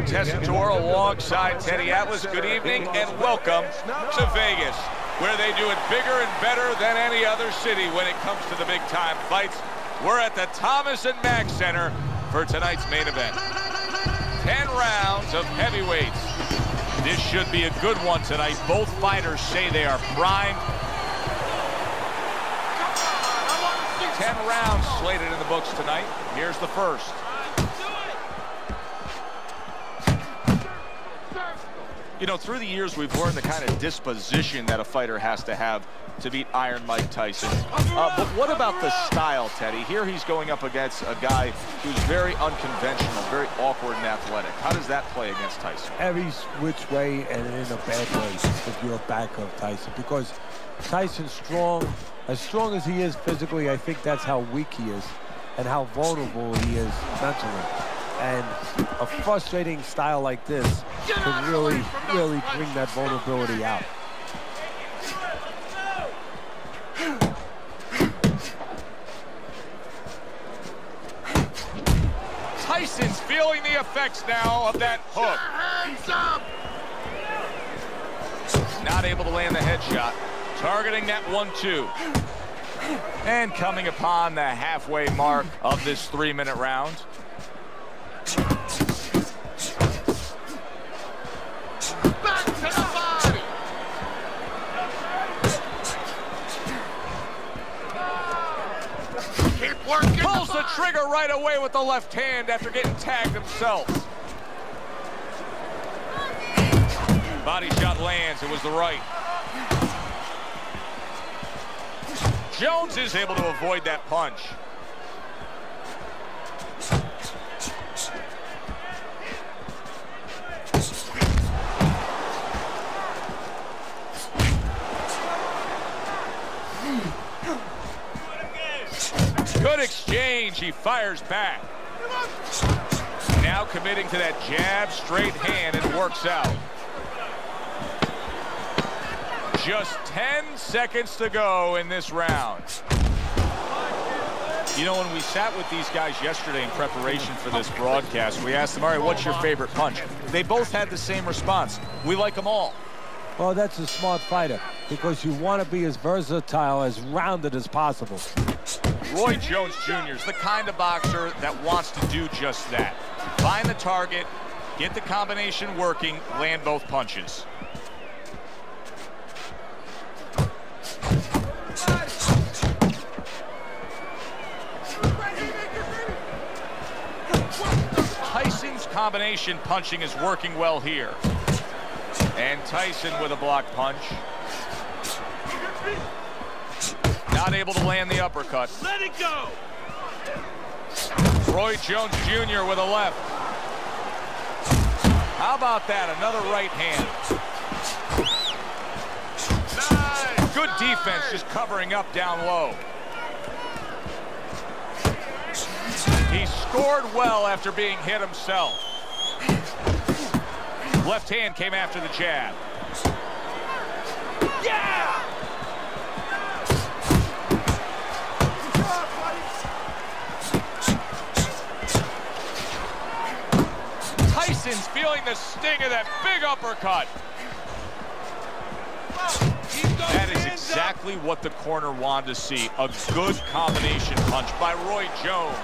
Tessitore alongside Teddy Atlas. Good evening and welcome to Vegas, where they do it bigger and better than any other city when it comes to the big-time fights. We're at the Thomas & Mack Center for tonight's main event. 10 rounds of heavyweights. This should be a good one tonight. Both fighters say they are primed. 10 rounds slated in the books tonight. Here's the first. You know, through the years, we've learned the kind of disposition that a fighter has to have to beat Iron Mike Tyson. But what about the style, Teddy? Here he's going up against a guy who's very unconventional, very awkward and athletic. How does that play against Tyson? Every which way and in a bad way if you're a backer of Tyson. Because Tyson's strong. As strong as he is physically, I think that's how weak he is and how vulnerable he is mentally. And a frustrating style like this can really bring that vulnerability out. Tyson's feeling the effects now of that hook. Not able to land the headshot. Targeting that 1-2. And coming upon the halfway mark of this 3-minute round. Back to the body. Keep working. Pulls the trigger right away with the left hand after getting tagged himself. Body shot lands. It was the right. Jones is able to avoid that punch. Good exchange. He fires back. Now committing to that jab, straight hand, and works out. Just 10 seconds to go in this round. You know, when we sat with these guys yesterday in preparation for this broadcast, we asked them, all right, what's your favorite punch? They both had the same response. We like them all. Well, that's a smart fighter because you want to be as versatile, as rounded as possible. Roy Jones Jr. is the kind of boxer that wants to do just that. Find the target, get the combination working, land both punches. Tyson's combination punching is working well here. And Tyson with a block punch. Not able to land the uppercut. Let it go. Roy Jones Jr. with a left. How about that? Another right hand. Nice. Good defense, just covering up down low. He scored well after being hit himself. Left hand came after the jab. Yeah! Tyson's feeling the sting of that big uppercut. That is exactly what the corner wanted to see. A good combination punch by Roy Jones.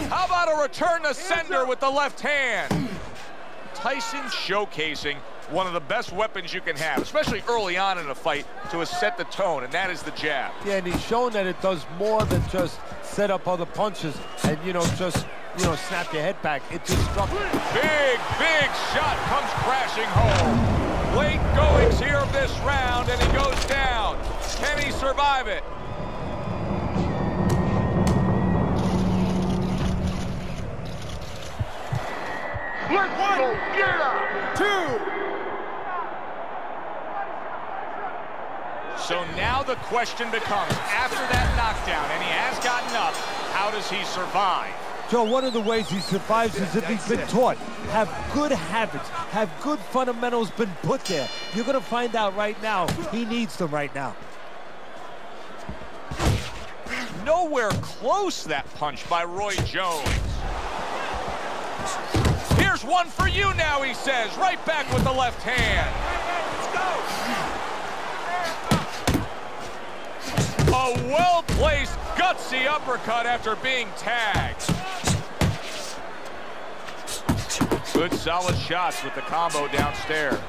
How about a return to sender with the left hand? Tyson's showcasing one of the best weapons you can have, especially early on in a fight, to set the tone, and that is the jab. Yeah, and he's shown that it does more than just set up other punches and, just, snap your head back. It's destructive. Big shot comes crashing home. Late goings here of this round, and he goes down. Can he survive it? Let's go. Get up. 2. So now the question becomes, after that knockdown, and he has gotten up, how does he survive? Joe, one of the ways he survives is if he's been taught. Have good habits, have good fundamentals been put there. You're going to find out right now he needs them right now. Nowhere close, that punch by Roy Jones. Here's one for you now, he says. Right back with the left hand. Let's go. A well-placed, gutsy uppercut after being tagged. Good solid shots with the combo downstairs.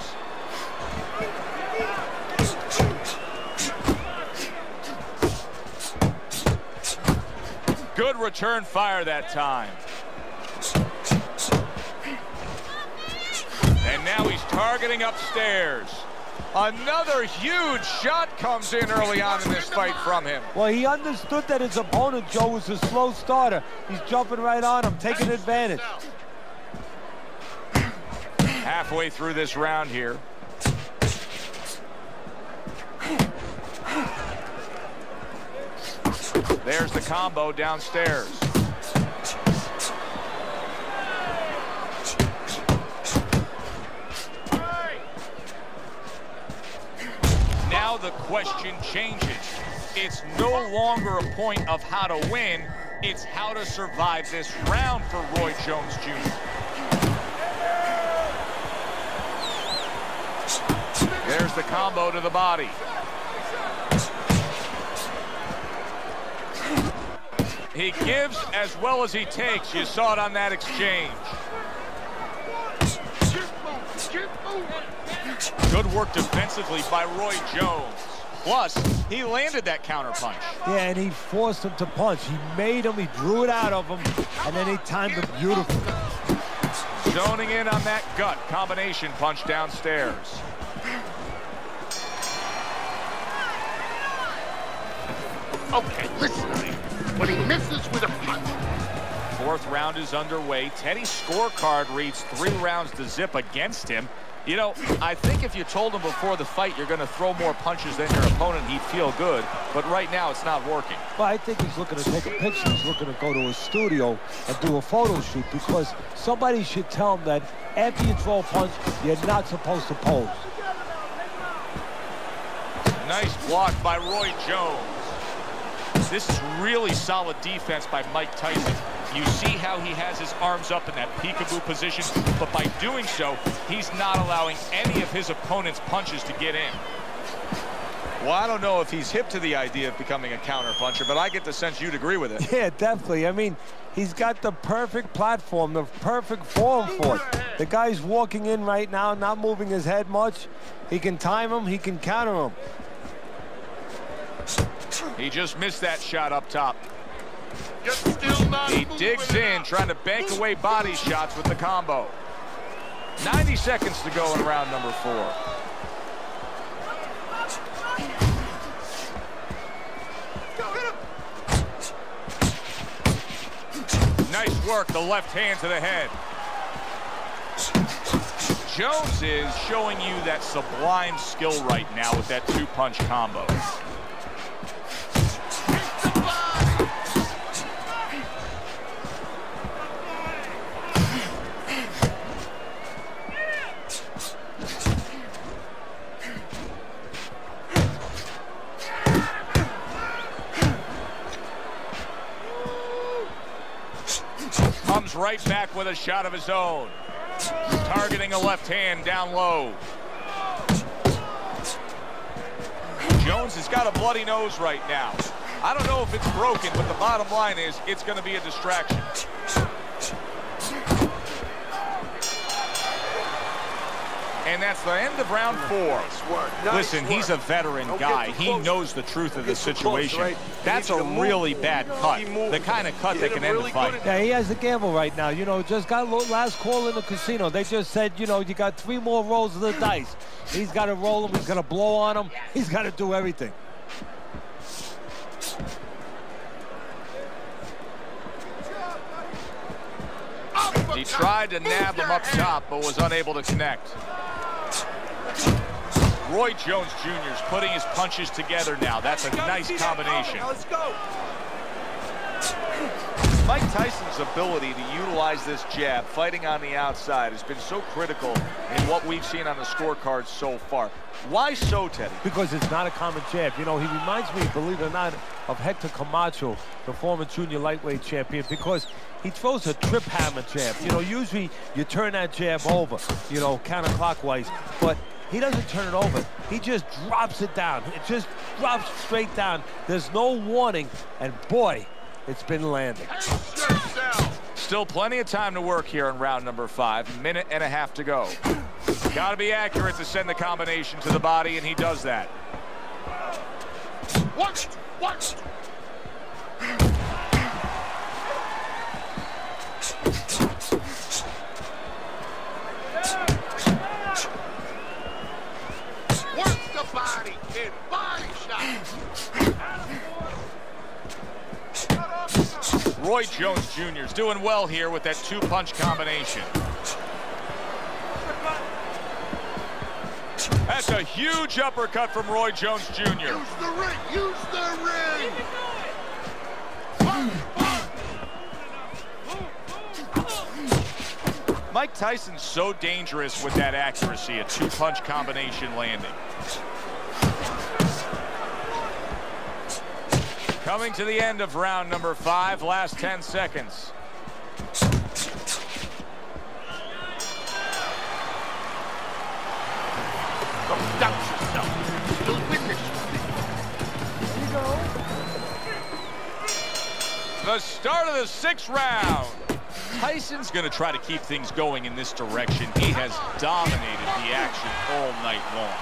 Good return fire that time. And now he's targeting upstairs. Another huge shot comes in early on in this fight from him. Well, he understood that his opponent, Joe, was a slow starter. He's jumping right on him, taking advantage. Halfway through this round here. There's the combo downstairs. Now the question changes. It's no longer a point of how to win. It's how to survive this round for Roy Jones Jr. There's the combo to the body. He gives as well as he takes. You saw it on that exchange. Good work defensively by Roy Jones. Plus, he landed that counter punch. Yeah, and he forced him to punch. He made him, he drew it out of him, and then he timed it beautifully. Zoning in on that gut combination punch downstairs. Okay, listen to me. When he misses with a punch. Fourth round is underway. Teddy's scorecard reads 3 rounds to zip against him. You know, I think if you told him before the fight you're going to throw more punches than your opponent, he'd feel good. But right now, it's not working. Well, I think he's looking to take a picture. He's looking to go to a studio and do a photo shoot because somebody should tell him that after you throw a punch, you're not supposed to pose. Nice block by Roy Jones. This is really solid defense by Mike Tyson. You see how he has his arms up in that peekaboo position, but by doing so, he's not allowing any of his opponent's punches to get in. Well, I don't know if he's hip to the idea of becoming a counter puncher, but I get the sense you'd agree with it. Yeah, definitely. I mean, he's got the perfect platform, the perfect form for it. The guy's walking in right now, not moving his head much. He can time him, he can counter him. He just missed that shot up top. Still not He digs in, trying to bank away body shots with the combo. 90 seconds to go in round number 4. Nice work, the left hand to the head. Jones is showing you that sublime skill right now with that 2-punch combo. Comes right back with a shot of his own. Targeting a left hand down low. Jones has got a bloody nose right now. I don't know if it's broken, but the bottom line is it's going to be a distraction. And that's the end of round 4. Listen, he's a veteran guy. He knows the truth of the situation. That's a really bad cut. The kind of cut that can end the fight. Yeah, he has to gamble right now. You know, just got last call in the casino. They just said, you know, you got 3 more rolls of the dice. He's got to roll them. He's got to blow on them. He's got to do everything. He tried to nab him up top, but was unable to connect. Roy Jones Jr. is putting his punches together now. That's a nice combination. Let's go. Mike Tyson's ability to utilize this jab, fighting on the outside, has been so critical in what we've seen on the scorecard so far. Why so, Teddy? Because it's not a common jab. You know, he reminds me, believe it or not, of Hector Camacho, the former junior lightweight champion, because he throws a trip hammer jab. You know, usually you turn that jab over, you know, counterclockwise, but he doesn't turn it over. He just drops it down. It just drops straight down. There's no warning, and boy, it's been landing. Still plenty of time to work here in round number 5. Minute and a half to go. Got to be accurate to send the combination to the body, and he does that. Watch. Work the body, kid. Body shot. Roy Jones Jr. is doing well here with that 2-punch combination. That's a huge uppercut from Roy Jones Jr. Use the ring. Use the ring. Mike Tyson's so dangerous with that accuracy, a 2-punch combination landing. Coming to the end of round number 5, last 10 seconds. Don't doubt yourself. You'll win this one. There you go. The start of the 6th round. Tyson's going to try to keep things going in this direction. He has dominated the action all night long.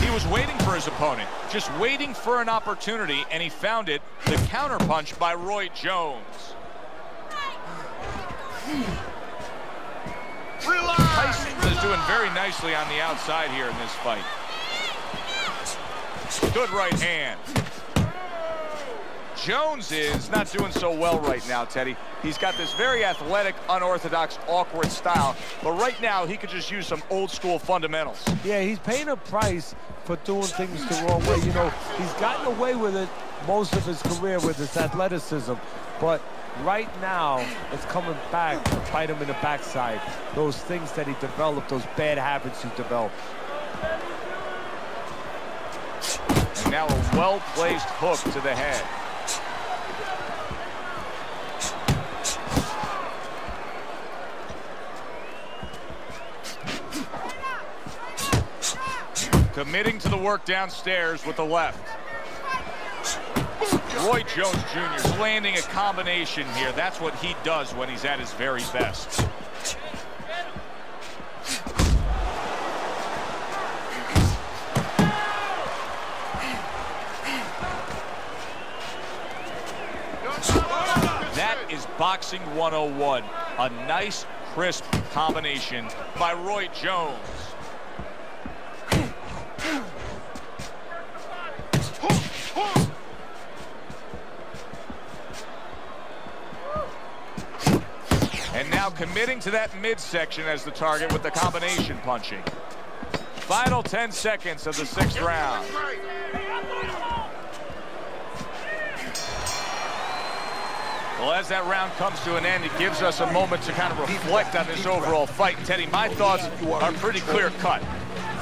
He was waiting for his opponent, just waiting for an opportunity, and he found it. The counterpunch by Roy Jones. Tyson is doing very nicely on the outside here in this fight. Good right hand. Jones is not doing so well right now, Teddy. He's got this very athletic, unorthodox, awkward style, but right now he could just use some old school fundamentals. Yeah, he's paying a price for doing things the wrong way. You know, he's gotten away with it most of his career with his athleticism, but right now it's coming back to bite him in the backside. Those things that he developed, those bad habits he developed. And now a well-placed hook to the head. Committing to the work downstairs with the left. Roy Jones Jr. is landing a combination here. That's what he does when he's at his very best. That is boxing 101. A nice, crisp combination by Roy Jones. And now committing to that midsection as the target with the combination punching. Final 10 seconds of the 6th round. Well, as that round comes to an end, it gives us a moment to kind of reflect on this overall fight. Teddy, my thoughts are pretty clear-cut.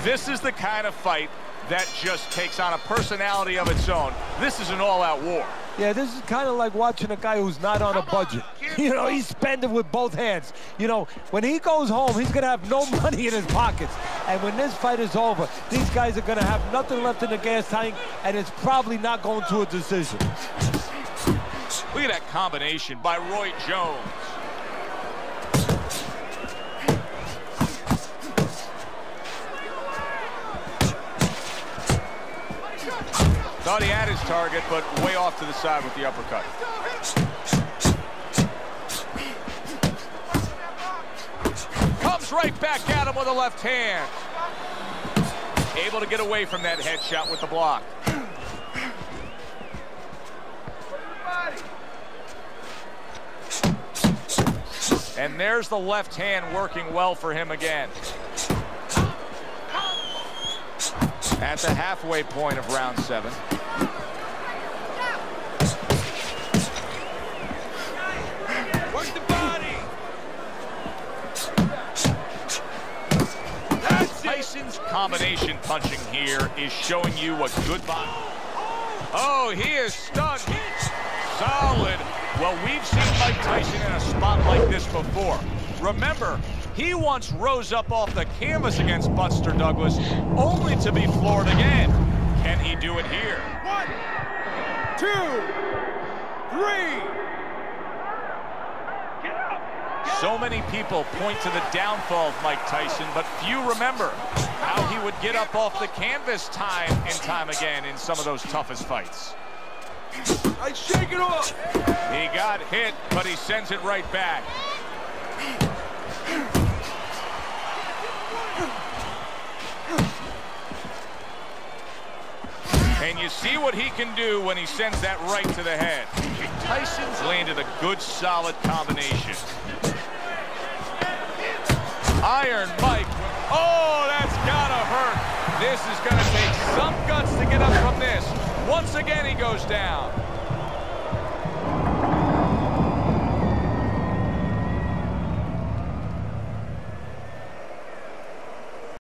This is the kind of fight that just takes on a personality of its own. This is an all-out war. Yeah, this is kind of like watching a guy who's not on a budget. You know, he's spending with both hands. You know, when he goes home, he's going to have no money in his pockets. And when this fight is over, these guys are going to have nothing left in the gas tank, and it's probably not going to a decision. Look at that combination by Roy Jones. Thought he had his target, but way off to the side with the uppercut. Comes right back at him with a left hand. Able to get away from that headshot with the block. And there's the left hand working well for him again. At the halfway point of round 7. Tyson's combination punching here is showing you what good body. Oh, he is stunned. Solid. Well, we've seen Mike Tyson in a spot like this before. Remember, he once rose up off the canvas against Buster Douglas, only to be floored again. Can he do it here? 1, 2, 3. So many people point to the downfall of Mike Tyson, but few remember how he would get up off the canvas time and time again in some of those toughest fights. I shake it off. He got hit, but he sends it right back. And you see what he can do when he sends that right to the head. Tyson's landed a good, solid combination. Iron Mike. Oh, that's gotta hurt. This is gonna take some guts to get up from this. Once again, he goes down.